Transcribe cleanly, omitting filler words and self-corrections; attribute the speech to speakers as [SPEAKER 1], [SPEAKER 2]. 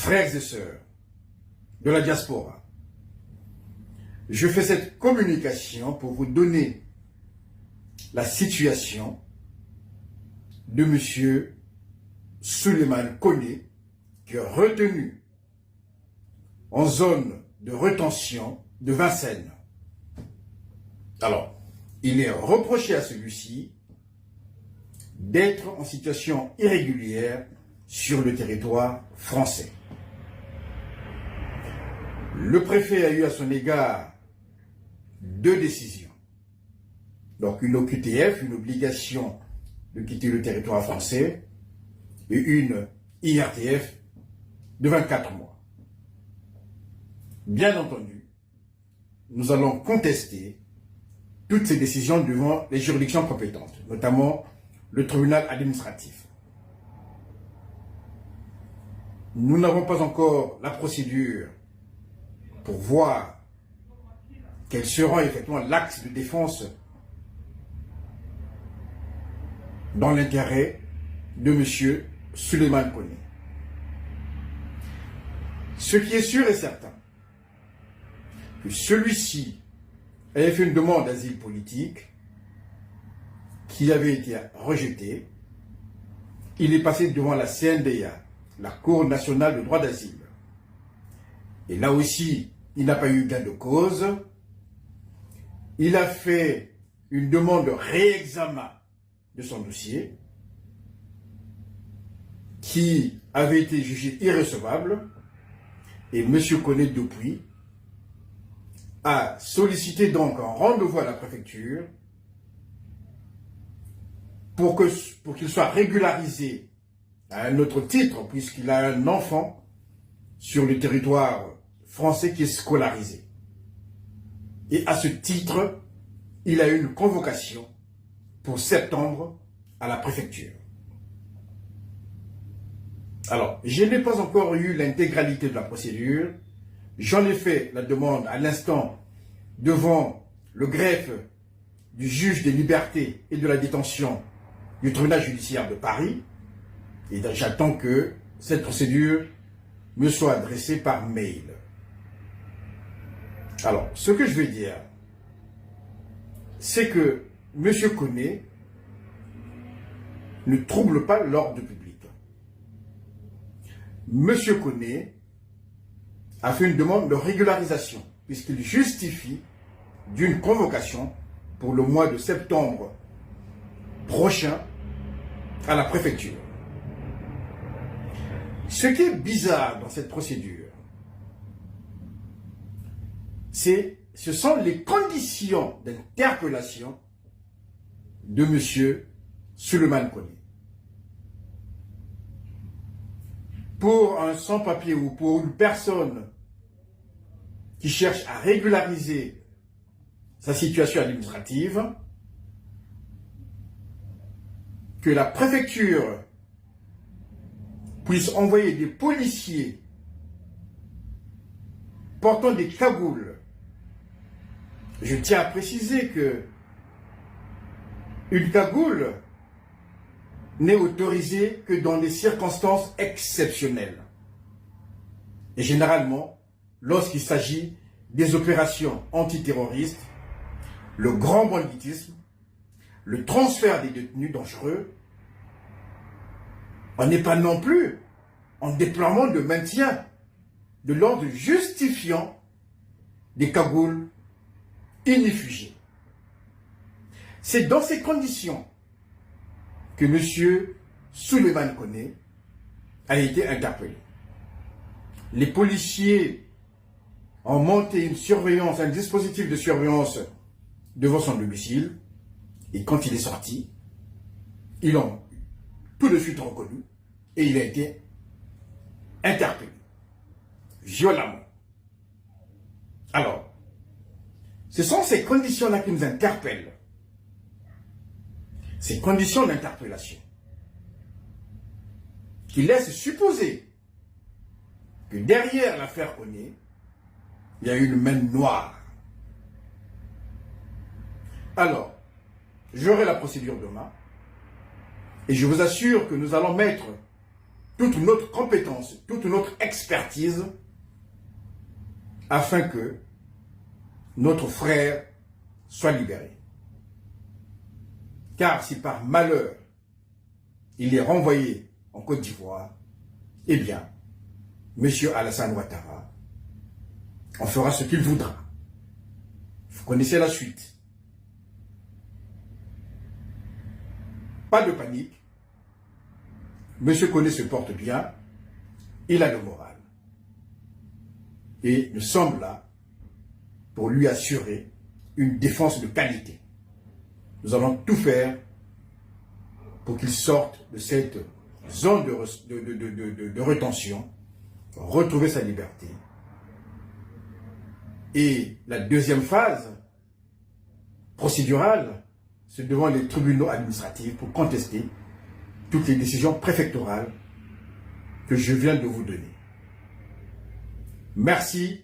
[SPEAKER 1] frères et sœurs de la diaspora, je fais cette communication pour vous donner la situation de M. Souleymane Koné, qui est retenu en zone de rétention de Vincennes. Alors, il est reproché à celui-ci d'être en situation irrégulière sur le territoire français. Le préfet a eu à son égard 2 décisions. Donc une OQTF, une obligation de quitter le territoire français, et une IRTF de 24 mois. Bien entendu, nous allons contester toutes ces décisions devant les juridictions compétentes, notamment le tribunal administratif. Nous n'avons pas encore la procédure pour voir quel sera effectivement l'axe de défense dans l'intérêt de M. Souleymane Koné. Ce qui est sûr et certain, que celui-ci avait fait une demande d'asile politique qui avait été rejetée. Il est passé devant la CNDA, la Cour nationale de droit d'asile. Et là aussi, il n'a pas eu gain de cause. Il a fait une demande de réexamen de son dossier qui avait été jugé irrecevable, et M. Koné depuis a sollicité donc un rendez-vous à la préfecture pour qu'il soit régularisé à un autre titre, puisqu'il a un enfant sur le territoire français qui est scolarisé. Et à ce titre, il a eu une convocation pour septembre à la préfecture. Alors, je n'ai pas encore eu l'intégralité de la procédure. J'en ai fait la demande à l'instant devant le greffe du juge des libertés et de la détention du tribunal judiciaire de Paris. Et j'attends que cette procédure me soit adressée par mail. Alors, ce que je vais dire, c'est que M. Koné ne trouble pas l'ordre public. M. Koné a fait une demande de régularisation, puisqu'il justifie d'une convocation pour le mois de septembre prochain à la préfecture. Ce qui est bizarre dans cette procédure, ce sont les conditions d'interpellation de M. Souleymane Koné. Pour un sans-papier ou pour une personne qui cherche à régulariser sa situation administrative, que la préfecture puisse envoyer des policiers portant des cagoules. Je tiens à préciser que une cagoule n'est autorisée que dans des circonstances exceptionnelles. Et généralement, lorsqu'il s'agit des opérations antiterroristes, le grand banditisme, le transfert des détenus dangereux, on n'est pas non plus en déploiement de maintien de l'ordre justifiant des cagoules inifugées. C'est dans ces conditions que M. Souleymane Koné a été interpellé. Les policiers ont monté une surveillance, un dispositif de surveillance devant son domicile, et quand il est sorti, ils l'ont tout de suite reconnu et il a été interpellé violemment. Alors, ce sont ces conditions-là qui nous interpellent. Ces conditions d'interpellation qui laissent supposer que derrière l'affaire Koné, il y a une main noire. Alors, j'aurai la procédure demain et je vous assure que nous allons mettre toute notre compétence, toute notre expertise, afin que notre frère soit libéré. Car si par malheur, il est renvoyé en Côte d'Ivoire, eh bien, M. Alassane Ouattara, on fera ce qu'il voudra. Vous connaissez la suite. Pas de panique. Monsieur Koné se porte bien. Il a le moral. Et nous sommes là pour lui assurer une défense de qualité. Nous allons tout faire pour qu'il sorte de cette zone de rétention, retrouver sa liberté. Et la deuxième phase procédurale, c'est devant les tribunaux administratifs pour contester toutes les décisions préfectorales que je viens de vous donner. Merci